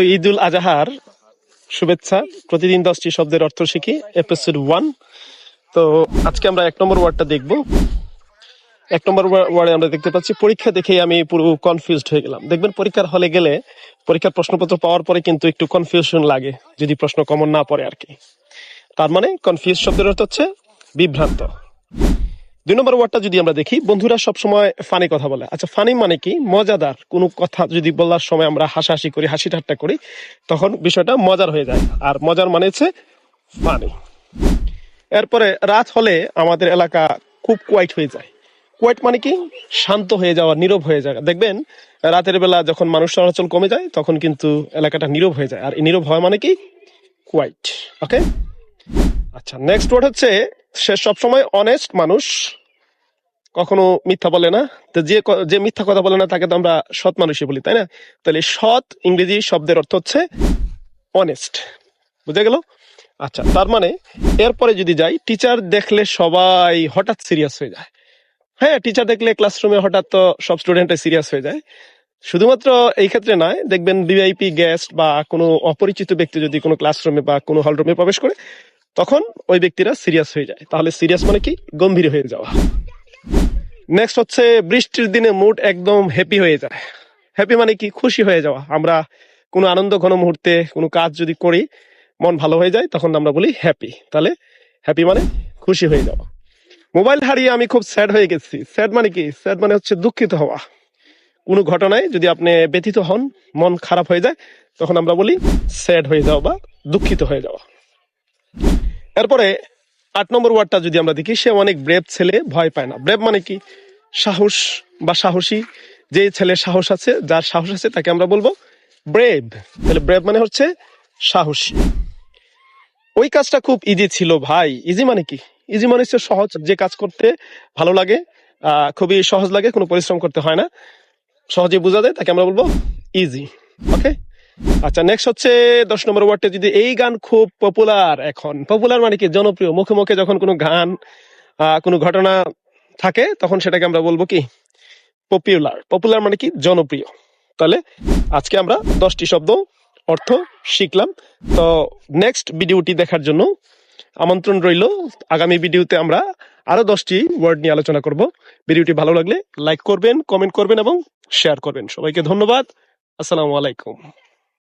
ঈদুল আজহার শুভেচ্ছা। প্রতিদিন 10টি শব্দের অর্থ শিখি, এপিসোড 1। তো আজকে আমরা 1 নম্বর ওয়ার্ডটা দেখব। 1 নম্বর ওয়ার্ডে আমরা দেখতে পাচ্ছি পরীক্ষা দেখেই আমি পুরো কনফিউজড হয়ে গেলাম। দেখবেন পরীক্ষার হলে গেলে পরীক্ষার প্রশ্নপত্র পাওয়ার পরে কিন্তু একটু কনফিউশন লাগে, যদি প্রশ্ন কমন না পড়ে আর কি। তার মানে কনফিউজ শব্দের অর্থ হচ্ছে বিভ্রান্ত। 2 নম্বর ওয়ার্ডটা যদি আমরা দেখি, বন্ধুরা সবসময় ফানি কথা বলে। আচ্ছা, ফানি মানে কি? মজাদার কোনো কথা যদি বলার সময় আমরা হাসাহাসি করি, হাসি ঠাট্টা করি, তখন বিষয়টা মজার হয়ে যায়। আর মজার মানে হচ্ছে ফানি। এরপরে রাত হলে আমাদের এলাকা খুব কোয়াইট হয়ে যায়। কোয়াইট মানে কি? শান্ত হয়ে যাওয়া, নীরব হয়ে যাওয়া। দেখবেন রাতের বেলা যখন মানুষ চলাচল কমে যায় তখন কিন্তু এলাকাটা নীরব হয়ে যায়, আর এই নীরব হওয়া মানে কি? কোয়াইট। ওকে। আচ্ছা, নেক্সট ওয়ার্ড হচ্ছে সে সবসময় অনেস্ট মানুষ, কখনো মিথ্যা বলে না। তো যে মিথ্যা কথা বলে না তাকে তো আমরা সৎ মানুষই বলি, তাই না? তাহলে সৎ ইংরেজি শব্দের অর্থ হচ্ছে অনেস্ট। বুঝা গেল? আচ্ছা, তার মানে এরপরে যদি যাই, টিচার দেখলে সবাই হঠাৎ সিরিয়াস হয়ে যায়। হ্যাঁ, টিচার দেখলে ক্লাসরুমে হঠাৎ তো সব স্টুডেন্টরা সিরিয়াস হয়ে যায়। শুধুমাত্র এই ক্ষেত্রে নয়, দেখবেন ভিআইপি গেস্ট বা কোনো অপরিচিত ব্যক্তি যদি কোনো ক্লাসরুমে বা কোনো হলরুমে প্রবেশ করে, তখন ওই ব্যক্তিরা সিরিয়াস হয়ে যায়। তাহলে সিরিয়াস মানে কি? গম্ভীর হয়ে যাওয়া। নেক্সট হচ্ছে বৃষ্টির দিনে মুড একদম হ্যাপি হয়ে যায়। হ্যাপি মানে কি? খুশি হয়ে যাওয়া। আমরা কোনো আনন্দ ঘন মুহূর্তে কোনো কাজ যদি করি, মন ভালো হয়ে যায়, তখন আমরা বলি হ্যাপি। তাহলে হ্যাপি মানে খুশি হয়ে যাওয়া। মোবাইল হারিয়ে আমি খুব স্যাড হয়ে গেছি। স্যাড মানে কি? স্যাড মানে হচ্ছে দুঃখিত হওয়া। কোনো ঘটনায় যদি আপনি ব্যথিত হন, মন খারাপ হয়ে যায়, তখন আমরা বলি স্যাড হয়ে যাওয়া বা দুঃখিত হয়ে যাওয়া। এরপরে 8 নম্বর ওয়ার্ডটা যদি আমরা দেখি, সে অনেক ব্রেভ ছেলে, ভয় পায় না। ব্রেভ মানে কি? সাহস বা সাহসী। যে ছেলে সাহস আছে, যার সাহস আছে, তাকে আমরা বলবো ব্রেভ। তাহলে ব্রেভ মানে হচ্ছে সাহসী। ওই কাজটা খুব ইজি ছিল ভাই। ইজি মানে কি? ইজি মানে হচ্ছে সহজ, যে কাজ করতে ভালো লাগে, খুবই সহজ লাগে, কোনো পরিশ্রম করতে হয় না, সহজে বোঝা যায়, তাকে আমরা বলবো ইজি। ওকে। আচ্ছা, নেক্সট হচ্ছে 10 নম্বর ওয়ার্ডটা যদি, এই গান খুব পপুলার এখন। পপুলার মানে কি? জনপ্রিয়। মুখে মুখে যখন কোনো গান, কোনো ঘটনা থাকে, তখন সেটাকে আমরা বলবো কি? পপুলার। পপুলার মানে কি? জনপ্রিয়। তাহলে আজকে আমরা 10টি শব্দ অর্থ শিখলাম। তো নেক্সট ভিডিওটি দেখার জন্য আমন্ত্রণ রইল। আগামী ভিডিওতে আমরা আরো 10টি ওয়ার্ড নিয়ে আলোচনা করব। ভিডিওটি ভালো লাগলে লাইক করবেন, কমেন্ট করবেন এবং শেয়ার করবেন। সবাইকে ধন্যবাদ। আসসালামু আলাইকুম।